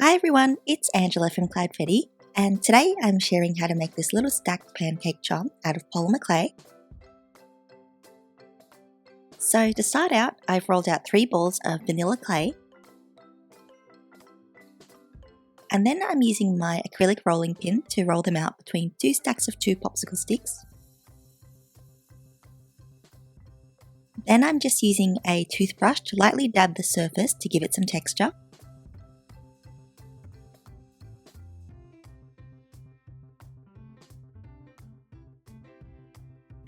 Hi everyone, it's Angela from Cloudfetti, and today I'm sharing how to make this little stacked pancake charm out of polymer clay. So to start out, I've rolled out 3 balls of vanilla clay, and then I'm using my acrylic rolling pin to roll them out between 2 stacks of 2 popsicle sticks. Then I'm just using a toothbrush to lightly dab the surface to give it some texture.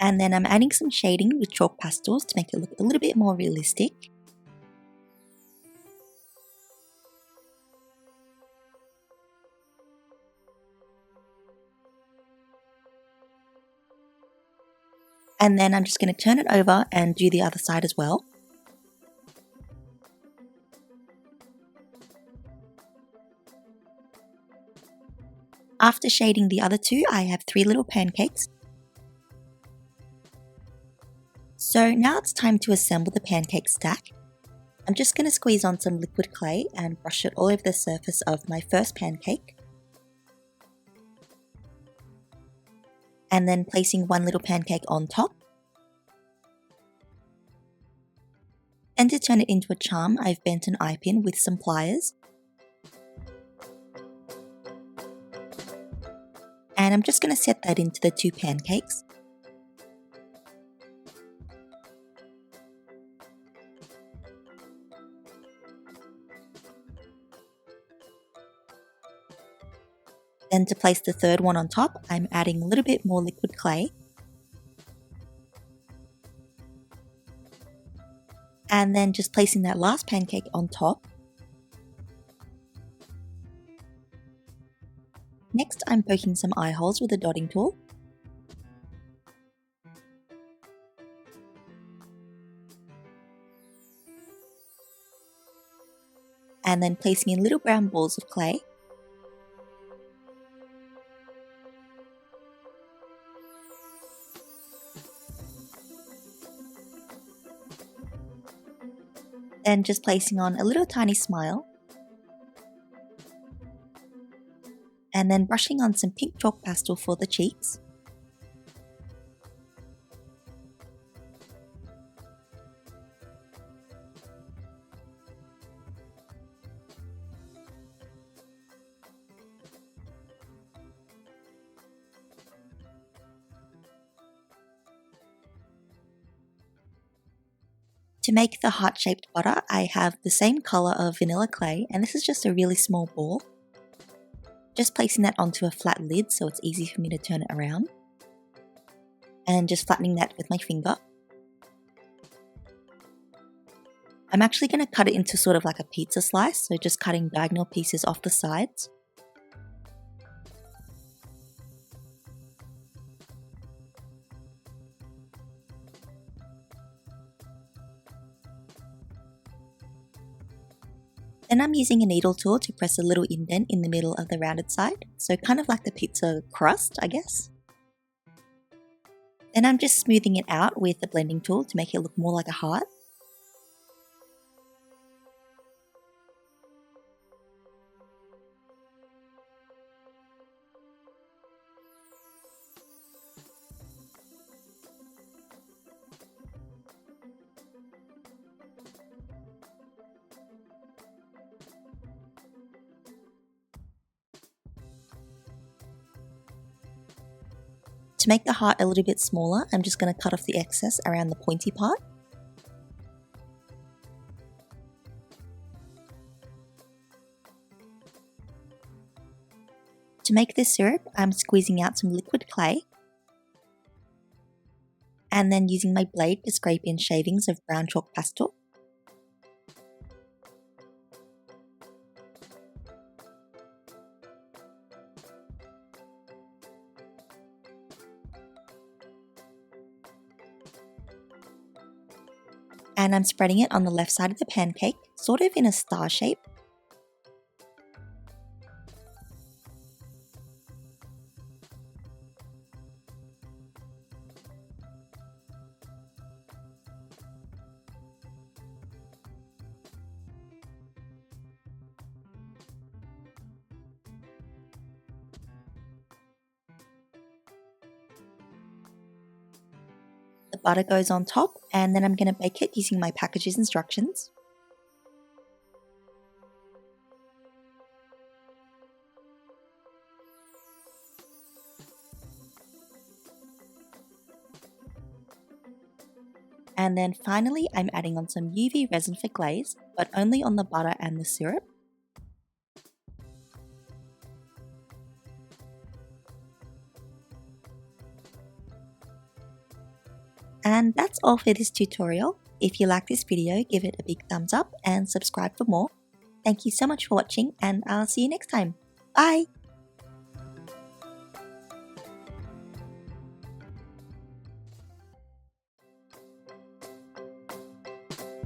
And then I'm adding some shading with chalk pastels to make it look a little bit more realistic. And then I'm just going to turn it over and do the other side as well. After shading the other 2, I have 3 little pancakes. So now it's time to assemble the pancake stack. I'm just going to squeeze on some liquid clay and brush it all over the surface of my first pancake. And then placing 1 little pancake on top. And to turn it into a charm, I've bent an eyepin with some pliers. And I'm just going to set that into the 2 pancakes. Then to place the third one on top, I'm adding a little bit more liquid clay. And then just placing that last pancake on top. Next, I'm poking some eye holes with a dotting tool. And then placing in little brown balls of clay. Then just placing on a little tiny smile. And then brushing on some pink chalk pastel for the cheeks. To make the heart-shaped butter, I have the same colour of vanilla clay, and this is just a really small ball. Just placing that onto a flat lid so it's easy for me to turn it around. And just flattening that with my finger. I'm actually going to cut it into sort of like a pizza slice, so just cutting diagonal pieces off the sides. Then I'm using a needle tool to press a little indent in the middle of the rounded side, so kind of like the pizza crust, I guess. Then I'm just smoothing it out with the blending tool to make it look more like a heart. To make the heart a little bit smaller, I'm just going to cut off the excess around the pointy part. To make this syrup, I'm squeezing out some liquid clay and then using my blade to scrape in shavings of brown chalk pastel. And I'm spreading it on the left side of the pancake, sort of in a star shape. The butter goes on top, and then I'm going to bake it using my package's instructions. And then finally, I'm adding on some UV resin for glaze, but only on the butter and the syrup. And that's all for this tutorial. If you like this video, give it a big thumbs up and subscribe for more. Thank you so much for watching, and I'll see you next time. Bye!